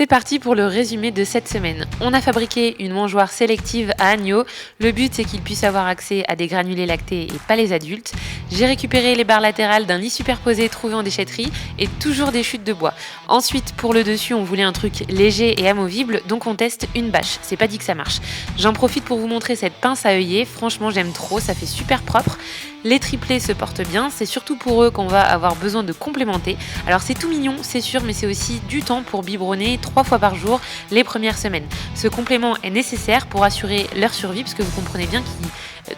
C'est parti pour le résumé de cette semaine. On a fabriqué une mangeoire sélective à agneaux. Le but, c'est qu'ils puissent avoir accès à des granulés lactés et pas les adultes. J'ai récupéré les barres latérales d'un lit superposé trouvé en déchetterie et toujours des chutes de bois. Ensuite, pour le dessus, on voulait un truc léger et amovible, donc on teste une bâche. C'est pas dit que ça marche. J'en profite pour vous montrer cette pince à œillet. Franchement, j'aime trop, ça fait super propre. Les triplés se portent bien, c'est surtout pour eux qu'on va avoir besoin de complémenter. Alors c'est tout mignon, c'est sûr, mais c'est aussi du temps pour biberonner 3 fois par jour les premières semaines. Ce complément est nécessaire pour assurer leur survie, parce que vous comprenez bien qu'il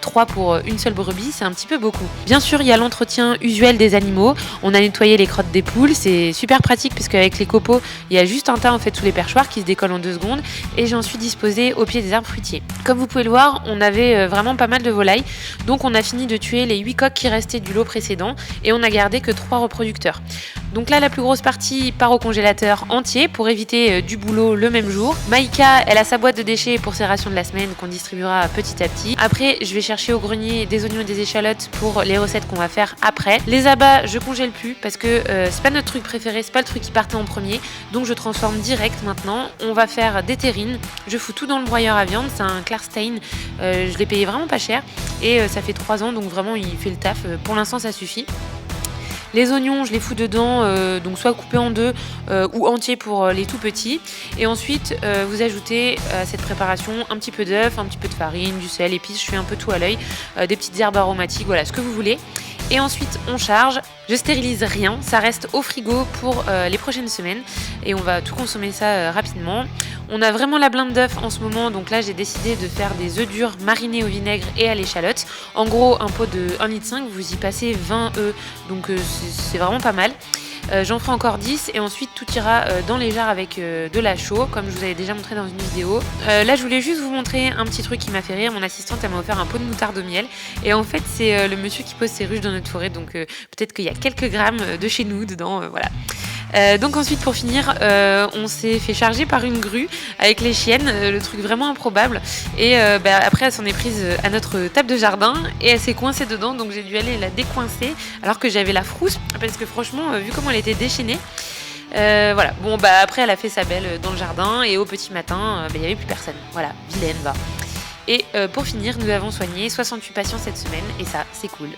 3 pour une seule brebis, c'est un petit peu beaucoup. Bien sûr, il y a l'entretien usuel des animaux. On a nettoyé les crottes des poules, c'est super pratique parce qu'avec les copeaux, il y a juste un tas en fait sous les perchoirs qui se décolle en 2 secondes et j'en suis disposée au pied des arbres fruitiers. Comme vous pouvez le voir, on avait vraiment pas mal de volailles, donc on a fini de tuer les 8 coqs qui restaient du lot précédent et on a gardé que 3 reproducteurs. Donc là, la plus grosse partie part au congélateur entier pour éviter du boulot le même jour. Maïka, elle a sa boîte de déchets pour ses rations de la semaine qu'on distribuera petit à petit. Après, je vais chercher au grenier des oignons et des échalotes pour les recettes qu'on va faire après. Les abats, je congèle plus parce que c'est pas notre truc préféré, c'est pas le truc qui partait en premier. Donc je transforme direct maintenant. On va faire des terrines. Je fous tout dans le broyeur à viande. C'est un Klarstein. Je l'ai payé vraiment pas cher et ça fait 3 ans, donc vraiment il fait le taf. Pour l'instant, ça suffit. Les oignons, je les fous dedans, donc soit coupés en 2 ou entiers pour les tout petits. Et ensuite, vous ajoutez à cette préparation un petit peu d'œuf, un petit peu de farine, du sel, épices, je fais un peu tout à l'œil, des petites herbes aromatiques, voilà, ce que vous voulez. Et ensuite, on charge. Je stérilise rien, ça reste au frigo pour les prochaines semaines et on va tout consommer ça rapidement. On a vraiment la blinde d'œufs en ce moment, donc là j'ai décidé de faire des œufs durs marinés au vinaigre et à l'échalote. En gros, un pot de 1,5 litre, vous y passez 20 œufs, donc c'est vraiment pas mal. J'en ferai encore 10 et ensuite tout ira dans les jarres avec de la chaux, comme je vous avais déjà montré dans une vidéo. Là je voulais juste vous montrer un petit truc qui m'a fait rire. Mon assistante elle m'a offert un pot de moutarde au miel et en fait c'est le monsieur qui pose ses ruches dans notre forêt, donc peut-être qu'il y a quelques grammes de chez nous dedans, voilà. Donc ensuite pour finir, on s'est fait charger par une grue avec les chiennes, le truc vraiment improbable. Et après elle s'en est prise à notre table de jardin et elle s'est coincée dedans, donc j'ai dû aller la décoincer alors que j'avais la frousse parce que franchement vu comment elle était déchaînée. Voilà, bon après elle a fait sa belle dans le jardin et au petit matin il n'y avait plus personne. Voilà, vilaine va. Et pour finir, nous avons soigné 68 patients cette semaine et ça c'est cool.